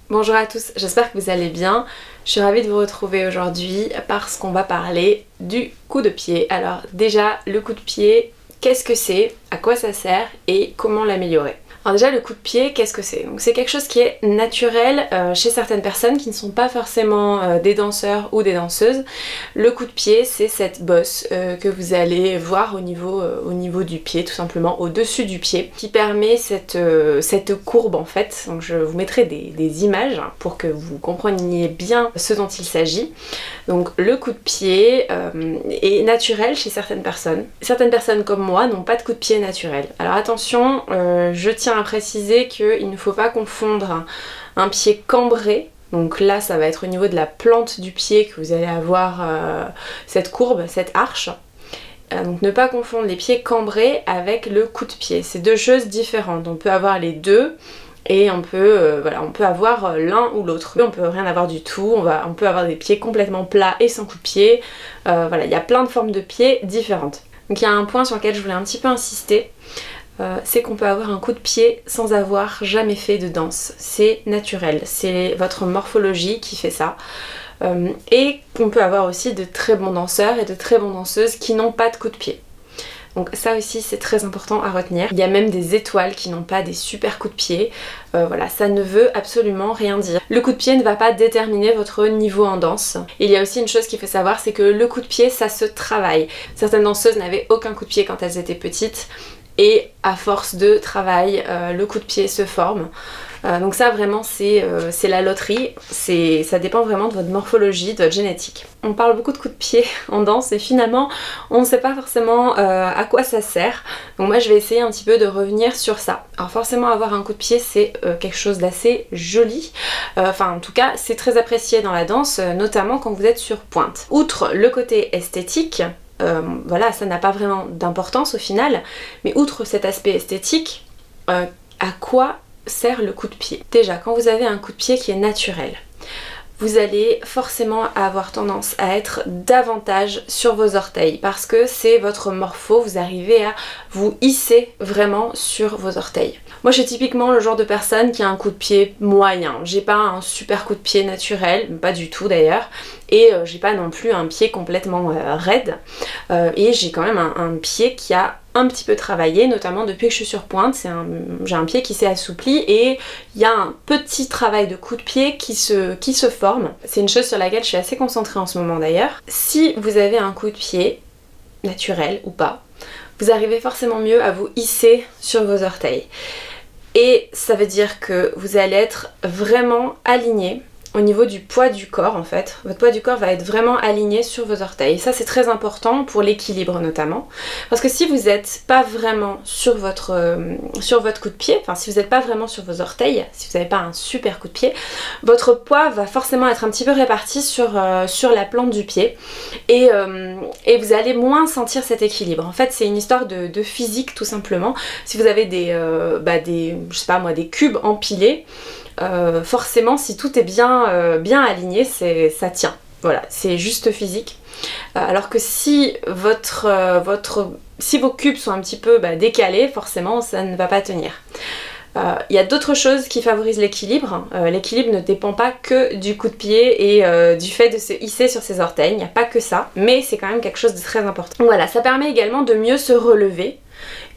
Bonjour à tous, j'espère que vous allez bien. Je suis ravie de vous retrouver aujourd'hui parce qu'on va parler du coup de pied. Alors déjà, le coup de pied, qu'est-ce que c'est, à quoi ça sert et comment l'améliorer? Alors déjà, le coup de pied, qu'est-ce que c'est? Donc c'est quelque chose qui est naturel chez certaines personnes qui ne sont pas forcément des danseurs ou des danseuses. Le coup de pied, c'est cette bosse que vous allez voir au niveau du pied, tout simplement au-dessus du pied, qui permet cette courbe en fait. Donc je vous mettrai des images pour que vous compreniez bien ce dont il s'agit. Donc le coup de pied est naturel chez certaines personnes. Certaines personnes comme moi n'ont pas de coup de pied naturel. Alors attention, je tiens à préciser qu'il ne faut pas confondre un pied cambré. Donc là ça va être au niveau de la plante du pied que vous allez avoir cette courbe, cette arche. Donc ne pas confondre les pieds cambrés avec le coup de pied. C'est deux choses différentes. On peut avoir les deux. Et on peut avoir l'un ou l'autre. On peut rien avoir du tout, on peut avoir des pieds complètement plats et sans coup de pied. Voilà, il y a plein de formes de pieds différentes. Donc il y a un point sur lequel je voulais un petit peu insister, c'est qu'on peut avoir un coup de pied sans avoir jamais fait de danse. C'est naturel, c'est votre morphologie qui fait ça. Et on peut avoir aussi de très bons danseurs et de très bonnes danseuses qui n'ont pas de coup de pied. Donc ça aussi c'est très important à retenir. Il y a même des étoiles qui n'ont pas des super coups de pied. Voilà, ça ne veut absolument rien dire. Le coup de pied ne va pas déterminer votre niveau en danse. Il y a aussi une chose qu'il faut savoir, c'est que le coup de pied ça se travaille. Certaines danseuses n'avaient aucun coup de pied quand elles étaient petites. Et à force de travail, le coup de pied se forme. Donc ça vraiment c'est la loterie, ça dépend vraiment de votre morphologie, de votre génétique. On parle beaucoup de coups de pied en danse et finalement on ne sait pas forcément à quoi ça sert. Donc moi je vais essayer un petit peu de revenir sur ça. Alors forcément avoir un coup de pied c'est quelque chose d'assez joli. Enfin en tout cas c'est très apprécié dans la danse, notamment quand vous êtes sur pointe. Outre le côté esthétique, voilà, ça n'a pas vraiment d'importance au final, mais outre cet aspect esthétique, à quoi sert le coup de pied? Déjà, quand vous avez un coup de pied qui est naturel, vous allez forcément avoir tendance à être davantage sur vos orteils parce que c'est votre morpho, vous arrivez à vous hisser vraiment sur vos orteils. Moi je suis typiquement le genre de personne qui a un coup de pied moyen, j'ai pas un super coup de pied naturel, pas du tout d'ailleurs, et j'ai pas non plus un pied complètement raide, et j'ai quand même un pied qui a un petit peu travaillé, notamment depuis que je suis sur pointe, j'ai un pied qui s'est assoupli et il y a un petit travail de coup de pied qui se forme. C'est une chose sur laquelle je suis assez concentrée en ce moment d'ailleurs. Si vous avez un coup de pied, naturel ou pas, vous arrivez forcément mieux à vous hisser sur vos orteils. Et ça veut dire que vous allez être vraiment aligné au niveau du poids du corps en fait. Votre poids du corps va être vraiment aligné sur vos orteils. Et ça c'est très important pour l'équilibre notamment. Parce que si vous n'êtes pas vraiment sur votre coup de pied, enfin si vous n'êtes pas vraiment sur vos orteils, si vous n'avez pas un super coup de pied, votre poids va forcément être un petit peu réparti sur la plante du pied. Et vous allez moins sentir cet équilibre. En fait c'est une histoire de physique tout simplement. Si vous avez je sais pas moi, des cubes empilés, forcément si tout est bien aligné, ça tient. Voilà, c'est juste physique. Alors que si si vos cubes sont un petit peu décalés, forcément ça ne va pas tenir. Il y a d'autres choses qui favorisent l'équilibre. L'équilibre ne dépend pas que du coup de pied et du fait de se hisser sur ses orteils. Il n'y a pas que ça, mais c'est quand même quelque chose de très important. Donc voilà, ça permet également de mieux se relever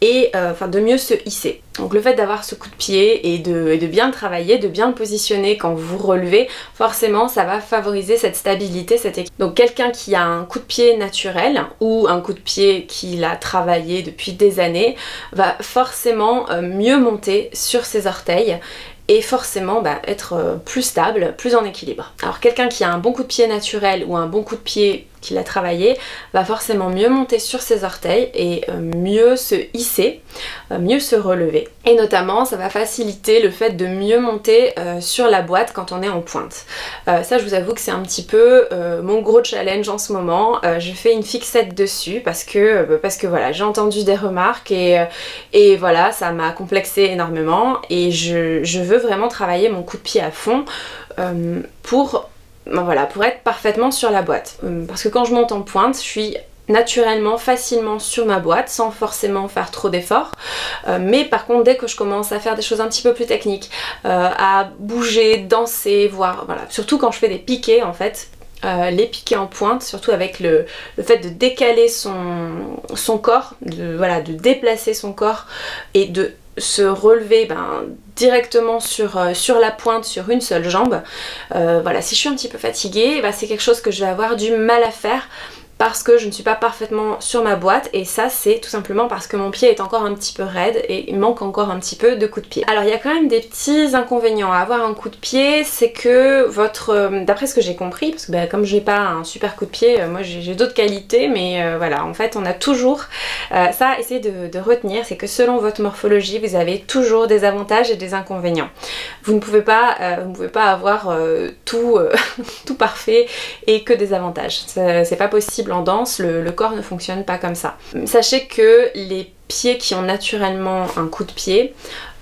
et de mieux se hisser. Donc le fait d'avoir ce coup de pied et de bien le travailler, de bien le positionner quand vous relevez, forcément ça va favoriser cette stabilité, cette équilibre. Donc quelqu'un qui a un coup de pied naturel ou un coup de pied qu'il a travaillé depuis des années va forcément mieux monter sur ses orteils et forcément être plus stable, plus en équilibre. Alors quelqu'un qui a un bon coup de pied naturel ou un bon coup de pied qu'il a travaillé va forcément mieux monter sur ses orteils et mieux se hisser, mieux se relever. Et notamment ça va faciliter le fait de mieux monter sur la boîte quand on est en pointe. Ça je vous avoue que c'est un petit peu mon gros challenge en ce moment. Je fais une fixette dessus parce que voilà, j'ai entendu des remarques et voilà, ça m'a complexé énormément et je veux vraiment travailler mon coup de pied à fond pour être parfaitement sur la boîte. Parce que quand je monte en pointe, je suis naturellement, facilement sur ma boîte sans forcément faire trop d'efforts. Mais par contre, dès que je commence à faire des choses un petit peu plus techniques, à bouger, danser, voire voilà, surtout quand je fais des piqués en fait, les piqués en pointe, surtout avec le fait de décaler son corps, de déplacer son corps et de se relever directement sur la pointe, sur une seule jambe. Voilà, si je suis un petit peu fatiguée, c'est quelque chose que je vais avoir du mal à faire parce que je ne suis pas parfaitement sur ma boîte, et ça c'est tout simplement parce que mon pied est encore un petit peu raide et il manque encore un petit peu de coup de pied. Alors il y a quand même des petits inconvénients à avoir un coup de pied, c'est que d'après ce que j'ai compris, parce que comme j'ai pas un super coup de pied, moi j'ai d'autres qualités, mais voilà, en fait on a toujours ça à essayer de retenir, c'est que selon votre morphologie vous avez toujours des avantages et des inconvénients. Vous ne pouvez pas avoir tout parfait et que des avantages, c'est pas possible. En danse, le corps ne fonctionne pas comme ça. Sachez que les pieds qui ont naturellement un coup de pied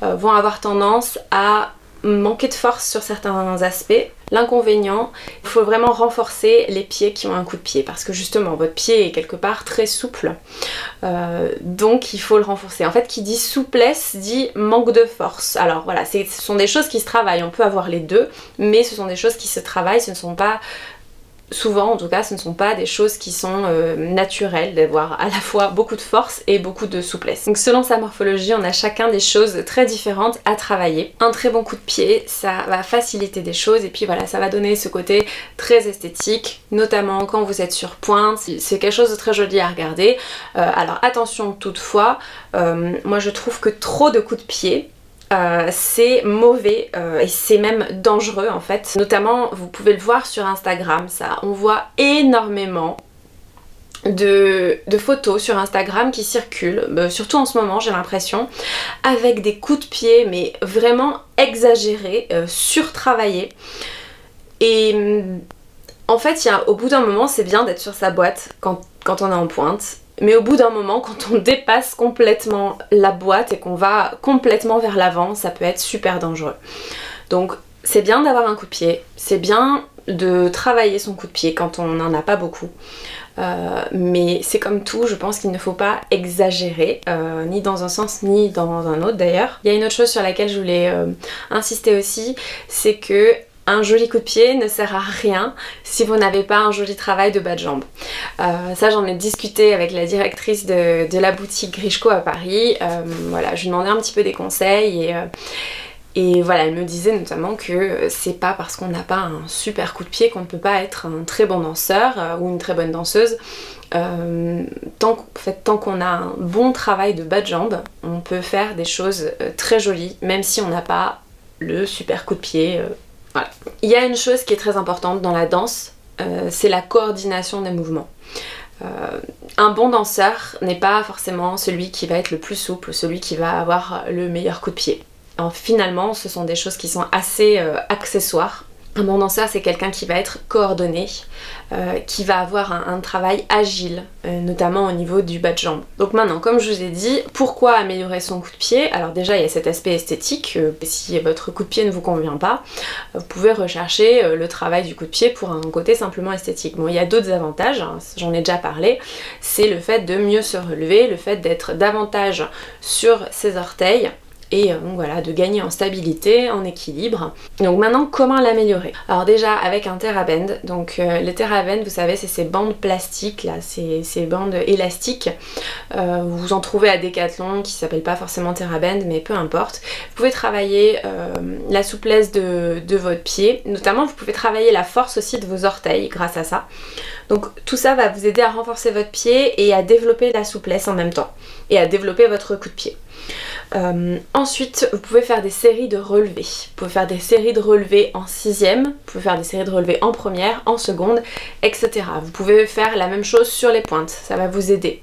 vont avoir tendance à manquer de force sur certains aspects. L'inconvénient, il faut vraiment renforcer les pieds qui ont un coup de pied parce que justement votre pied est quelque part très souple, donc il faut le renforcer. En fait, qui dit souplesse dit manque de force. Alors voilà, ce sont des choses qui se travaillent, on peut avoir les deux, mais ce sont des choses qui se travaillent, ce ne sont pas... Souvent, en tout cas, ce ne sont pas des choses qui sont naturelles, d'avoir à la fois beaucoup de force et beaucoup de souplesse. Donc selon sa morphologie, on a chacun des choses très différentes à travailler. Un très bon coup de pied, ça va faciliter des choses et puis voilà, ça va donner ce côté très esthétique, notamment quand vous êtes sur pointe. C'est quelque chose de très joli à regarder. Alors attention toutefois, moi je trouve que trop de coups de pied, c'est mauvais et c'est même dangereux en fait. Notamment, vous pouvez le voir sur Instagram, ça. On voit énormément de photos sur Instagram qui circulent, surtout en ce moment j'ai l'impression, avec des coups de pied mais vraiment exagérés, surtravaillés. Et en fait, au bout d'un moment, c'est bien d'être sur sa boîte quand on est en pointe. Mais au bout d'un moment, quand on dépasse complètement la boîte et qu'on va complètement vers l'avant, ça peut être super dangereux. Donc c'est bien d'avoir un coup de pied, c'est bien de travailler son coup de pied quand on n'en a pas beaucoup. Mais c'est comme tout, je pense qu'il ne faut pas exagérer, ni dans un sens ni dans un autre d'ailleurs. Il y a une autre chose sur laquelle je voulais insister aussi, c'est que un joli coup de pied ne sert à rien si vous n'avez pas un joli travail de bas de jambe. Ça, j'en ai discuté avec la directrice de la boutique Grishko à Paris. Voilà, je lui demandais un petit peu des conseils et voilà, elle me disait notamment que c'est pas parce qu'on n'a pas un super coup de pied qu'on ne peut pas être un très bon danseur ou une très bonne danseuse. Tant qu'on a un bon travail de bas de jambe, on peut faire des choses très jolies, même si on n'a pas le super coup de pied. Voilà. Il y a une chose qui est très importante dans la danse, c'est la coordination des mouvements. Un bon danseur n'est pas forcément celui qui va être le plus souple, celui qui va avoir le meilleur coup de pied. Alors, finalement, ce sont des choses qui sont assez accessoires. Un bon danseur, c'est quelqu'un qui va être coordonné, qui va avoir un travail agile, notamment au niveau du bas de jambe. Donc maintenant, comme je vous ai dit, pourquoi améliorer son coup de pied? Alors déjà, il y a cet aspect esthétique. Si votre coup de pied ne vous convient pas, vous pouvez rechercher le travail du coup de pied pour un côté simplement esthétique. Bon, il y a d'autres avantages, hein, j'en ai déjà parlé, c'est le fait de mieux se relever, le fait d'être davantage sur ses orteils, et donc voilà, de gagner en stabilité, en équilibre. Donc maintenant, comment l'améliorer? Alors déjà avec un TheraBand, donc les TheraBand, vous savez, c'est ces bandes plastiques là, ces bandes élastiques. Vous en trouvez à Decathlon qui s'appelle pas forcément TheraBand, mais peu importe. Vous pouvez travailler la souplesse de votre pied, notamment vous pouvez travailler la force aussi de vos orteils grâce à ça. Donc tout ça va vous aider à renforcer votre pied et à développer la souplesse en même temps, et à développer votre coup de pied. Ensuite, vous pouvez faire des séries de relevés. Vous pouvez faire des séries de relevés en 6e, vous pouvez faire des séries de relevés en première, en seconde, etc. Vous pouvez faire la même chose sur les pointes, ça va vous aider.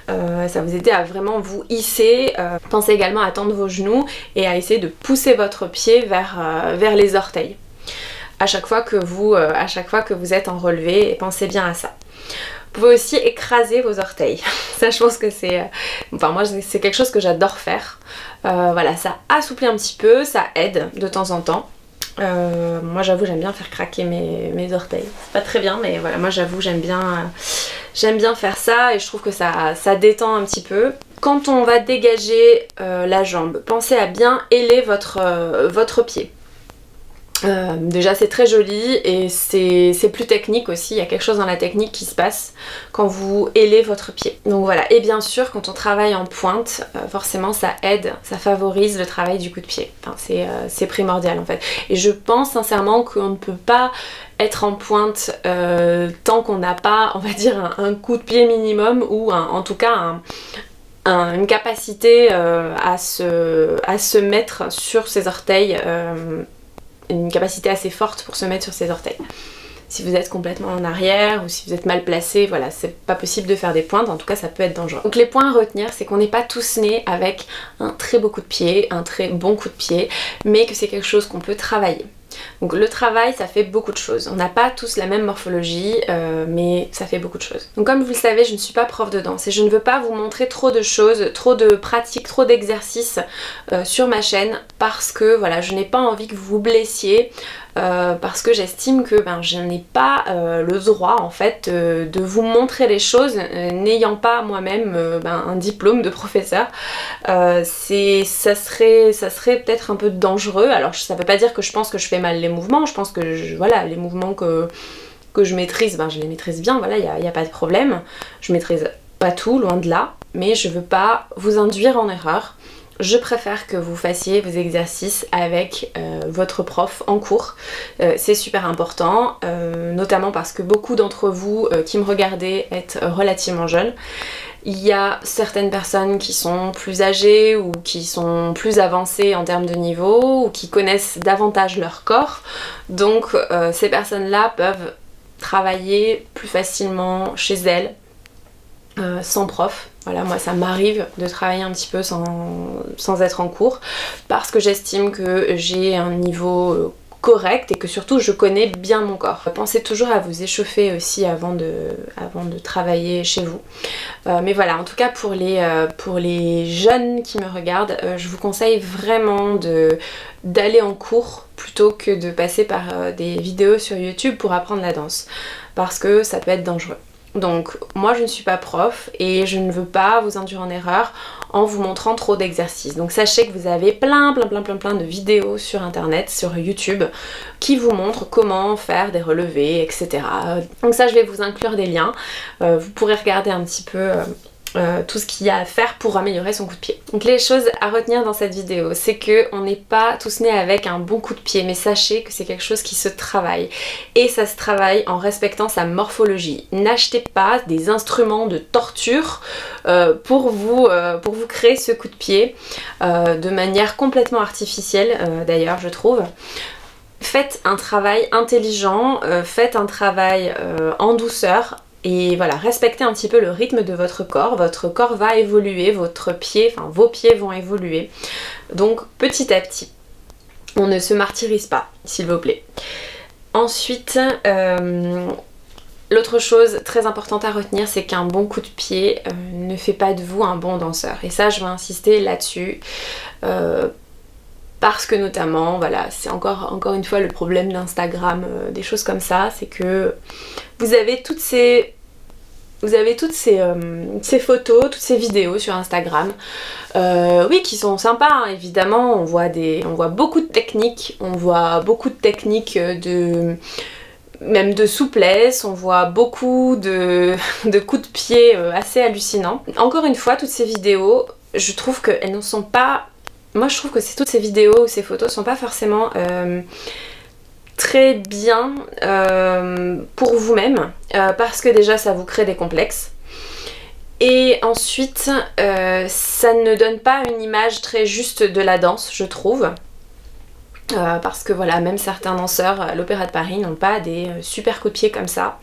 Ça va vous aider à vraiment vous hisser. Pensez également à tendre vos genoux et à essayer de pousser votre pied vers les orteils. À chaque fois que vous êtes en relevé, pensez bien à ça. Vous pouvez aussi écraser vos orteils. Ça, je pense que c'est... Enfin, moi, c'est quelque chose que j'adore faire. Voilà, ça assouplit un petit peu, ça aide de temps en temps. Moi, j'avoue, j'aime bien faire craquer mes orteils. C'est pas très bien, mais voilà, moi, j'avoue, j'aime bien J'aime bien faire ça et je trouve que ça détend un petit peu. Quand on va dégager la jambe, pensez à bien héler votre pied. Déjà c'est très joli et c'est plus technique aussi, il y a quelque chose dans la technique qui se passe quand vous hélez votre pied. Donc voilà, et bien sûr quand on travaille en pointe, forcément ça aide, ça favorise le travail du coup de pied. Enfin, c'est primordial en fait. Et je pense sincèrement qu'on ne peut pas être en pointe tant qu'on n'a pas, on va dire, un coup de pied minimum ou en tout cas une capacité à se mettre sur ses orteils, une capacité assez forte pour se mettre sur ses orteils. Si vous êtes complètement en arrière ou si vous êtes mal placé, voilà, c'est pas possible de faire des pointes, en tout cas ça peut être dangereux. Donc les points à retenir, c'est qu'on n'est pas tous nés avec un très beau coup de pied, un très bon coup de pied, mais que c'est quelque chose qu'on peut travailler. Donc le travail, ça fait beaucoup de choses. On n'a pas tous la même morphologie, mais ça fait beaucoup de choses. Donc comme vous le savez, je ne suis pas prof de danse et je ne veux pas vous montrer trop de choses, trop de pratiques, trop d'exercices sur ma chaîne parce que voilà, je n'ai pas envie que vous vous blessiez. Parce que j'estime que je n'ai pas le droit en fait de vous montrer les choses n'ayant pas moi-même un diplôme de professeur. Ça serait peut-être un peu dangereux. Alors ça veut pas dire que je pense que je fais mal les mouvements, je pense que les mouvements que je maîtrise, je les maîtrise bien, voilà, il n'y a pas de problème. Je maîtrise pas tout, loin de là, mais je veux pas vous induire en erreur. Je préfère que vous fassiez vos exercices avec votre prof en cours. C'est super important, notamment parce que beaucoup d'entre vous qui me regardez êtes relativement jeunes. Il y a certaines personnes qui sont plus âgées ou qui sont plus avancées en termes de niveau ou qui connaissent davantage leur corps. Donc ces personnes-là peuvent travailler plus facilement chez elles, sans prof. Voilà, moi ça m'arrive de travailler un petit peu sans être en cours parce que j'estime que j'ai un niveau correct et que surtout je connais bien mon corps. Pensez toujours à vous échauffer aussi avant de travailler chez vous. Mais voilà, en tout cas pour les jeunes qui me regardent, je vous conseille vraiment d'aller en cours plutôt que de passer par des vidéos sur YouTube pour apprendre la danse parce que ça peut être dangereux. Donc moi je ne suis pas prof et je ne veux pas vous induire en erreur en vous montrant trop d'exercices. Donc sachez que vous avez plein de vidéos sur internet, sur YouTube qui vous montrent comment faire des relevés, etc. Donc ça je vais vous inclure des liens. Vous pourrez regarder un petit peu tout ce qu'il y a à faire pour améliorer son coup de pied. Donc les choses à retenir dans cette vidéo, c'est que on n'est pas tous nés avec un bon coup de pied, mais sachez que c'est quelque chose qui se travaille. Et ça se travaille en respectant sa morphologie. N'achetez pas des instruments de torture pour vous créer ce coup de pied de manière complètement artificielle d'ailleurs je trouve. Faites un travail intelligent, faites un travail en douceur. Et voilà, respectez un petit peu le rythme de votre corps va évoluer, vos pieds vont évoluer. Donc petit à petit, on ne se martyrise pas, s'il vous plaît. Ensuite, l'autre chose très importante à retenir, c'est qu'un bon coup de pied ne fait pas de vous un bon danseur. Et ça, je vais insister là-dessus. Parce que notamment, voilà, c'est encore une fois le problème d'Instagram, des choses comme ça, c'est que vous avez toutes ces photos, toutes ces vidéos sur Instagram, oui, qui sont sympas, hein, évidemment, on voit beaucoup de techniques, même de souplesse, on voit beaucoup de coups de pied assez hallucinants. Encore une fois, toutes ces vidéos, je trouve qu'elles ne sont pas... Moi je trouve que toutes ces vidéos ou ces photos sont pas forcément très bien pour vous-même parce que déjà ça vous crée des complexes et ensuite ça ne donne pas une image très juste de la danse je trouve parce que voilà, même certains danseurs à l'Opéra de Paris n'ont pas des super coups de pied comme ça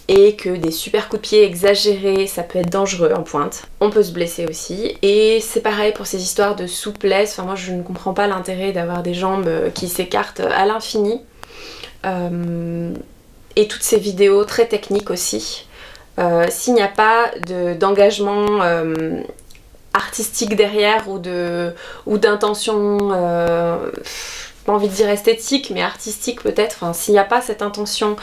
et que des super coups de pied exagérés, ça peut être dangereux en pointe. On peut se blesser aussi. Et c'est pareil pour ces histoires de souplesse. Enfin, moi, je ne comprends pas l'intérêt d'avoir des jambes qui s'écartent à l'infini. Et toutes ces vidéos très techniques aussi. S'il n'y a pas d'engagement artistique derrière ou d'intention pas envie de dire esthétique, mais artistique peut-être. Enfin, s'il n'y a pas cette intention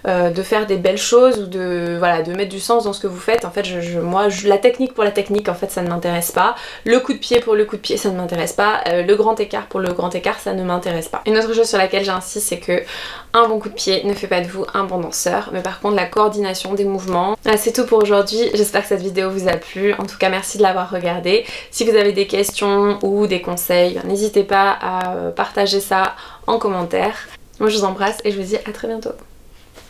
de faire des belles choses ou de, voilà, de mettre du sens dans ce que vous faites, en fait, moi, la technique pour la technique, en fait, ça ne m'intéresse pas. Le coup de pied pour le coup de pied, ça ne m'intéresse pas. Le grand écart pour le grand écart, ça ne m'intéresse pas. Une autre chose sur laquelle j'insiste, c'est que un bon coup de pied ne fait pas de vous un bon danseur, mais par contre la coordination des mouvements. C'est tout pour aujourd'hui, j'espère que cette vidéo vous a plu. En tout cas, merci de l'avoir regardée. Si vous avez des questions ou des conseils, n'hésitez pas à partager ça en commentaire. Moi je vous embrasse et je vous dis à très bientôt.